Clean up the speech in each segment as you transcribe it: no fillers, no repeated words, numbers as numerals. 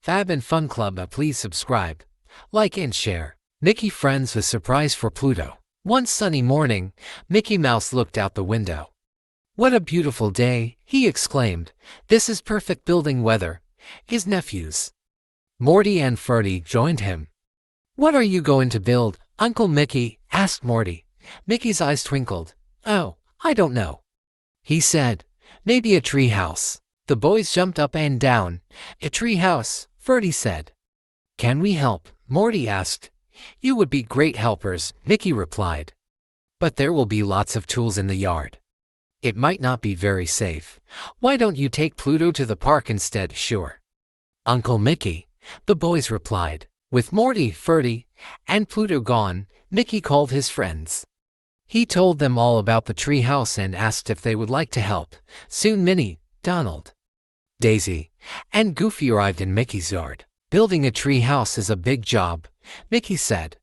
FabnFunClub, please subscribe, like and share. Mickey friends with surprise for Pluto. One sunny morning, Mickey Mouse looked out the window. "What a beautiful day," he exclaimed. "This is perfect building weather." His nephews, Morty and Ferdy, joined him. "What are you going to build, Uncle Mickey?" asked Morty. Mickey's eyes twinkled. "Oh, I don't know," he said. "Maybe a tree house." The boys jumped up and down. "A tree house," Ferdy said. "Can we help?" Morty asked. "You would be great helpers," Mickey replied. "But there will be lots of tools in the yard. It might not be very safe. Why don't you take Pluto to the park instead?" "Sure, Uncle Mickey," the boys replied. With Morty, Ferdy, and Pluto gone, Mickey called his friends. He told them all about the tree house and asked if they would like to help. Soon Minnie, Donald, Daisy, and Goofy arrived in Mickey's yard. "Building a tree house is a big job," Mickey said.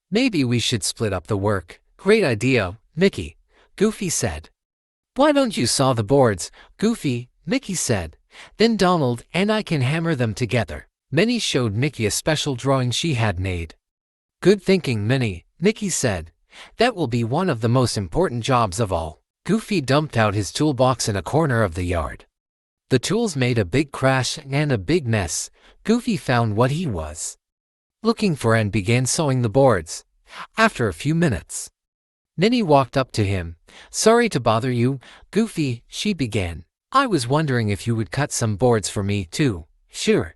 "Maybe we should split up the work." "Great idea, Mickey," Goofy said. "Why don't you saw the boards, Goofy?" Mickey said. "Then Donald and I can hammer them together." Minnie showed Mickey a special drawing she had made. "Good thinking, Minnie," Mickey said. "That will be one of the most important jobs of all." Goofy dumped out his toolbox in a corner of the yard. The tools made a big crash and a big mess. Goofy found what he was looking for and began sewing the boards. After a few minutes, Minnie walked up to him. "Sorry to bother you, Goofy," she began. "I was wondering if you would cut some boards for me, too." "Sure,"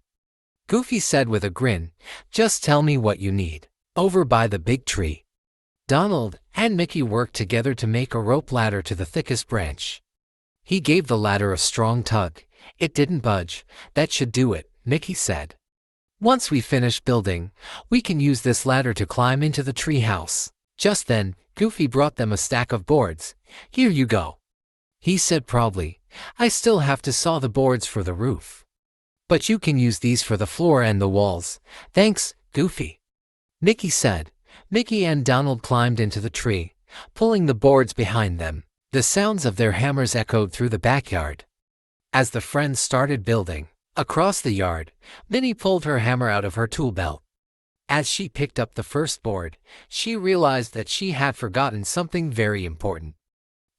Goofy said with a grin. "Just tell me what you need." Over by the big tree, Donald and Mickey worked together to make a rope ladder to the thickest branch. He gave the ladder a strong tug. It didn't budge. "That should do it," Mickey said. "Once we finish building, we can use this ladder to climb into the tree house." Just then, Goofy brought them a stack of boards. "Here you go," he said proudly. "I still have to saw the boards for the roof, but you can use these for the floor and the walls." "Thanks, Goofy," Mickey said. Mickey and Donald climbed into the tree, pulling the boards behind them. The sounds of their hammers echoed through the backyard. As the friends started building, across the yard, Minnie pulled her hammer out of her tool belt. As she picked up the first board, she realized that she had forgotten something very important.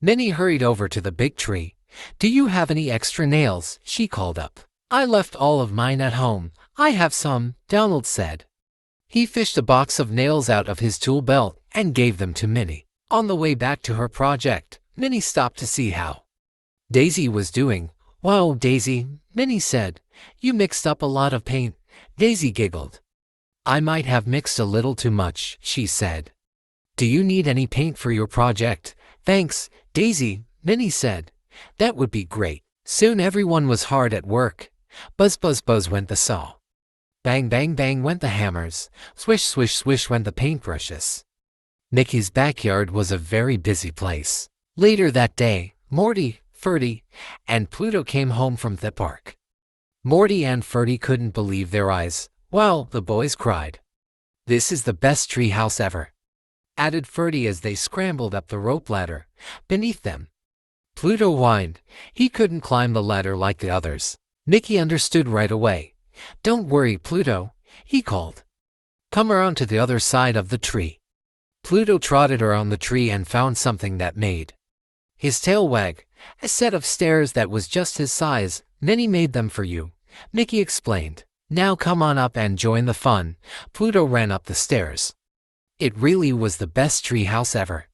Minnie hurried over to the big tree. "Do you have any extra nails?" she called up. "I left all of mine at home." "I have some," Donald said. He fished a box of nails out of his tool belt and gave them to Minnie. On the way back to her project, Minnie stopped to see how Daisy was doing. "Wow, Daisy," Minnie said, "you mixed up a lot of paint." Daisy giggled. "I might have mixed a little too much," she said. "Do you need any paint for your project?" "Thanks, Daisy," Minnie said. "That would be great." Soon everyone was hard at work. Buzz, buzz, buzz went the saw. Bang, bang, bang went the hammers. Swish, swish, swish went the paintbrushes. Mickey's backyard was a very busy place. Later that day, Morty, Ferdy, and Pluto came home from the park. Morty and Ferdy couldn't believe their eyes. "Wow," the boys cried. "This is the best tree house ever," added Ferdy as they scrambled up the rope ladder beneath them. Pluto whined. He couldn't climb the ladder like the others. Mickey understood right away. "Don't worry, Pluto," he called. "Come around to the other side of the tree." Pluto trotted around the tree and found something that made his tail wag. "A set of stairs that was just his size. Minnie made them for you," Mickey explained. "Now come on up and join the fun." Pluto ran up the stairs. It really was the best tree house ever.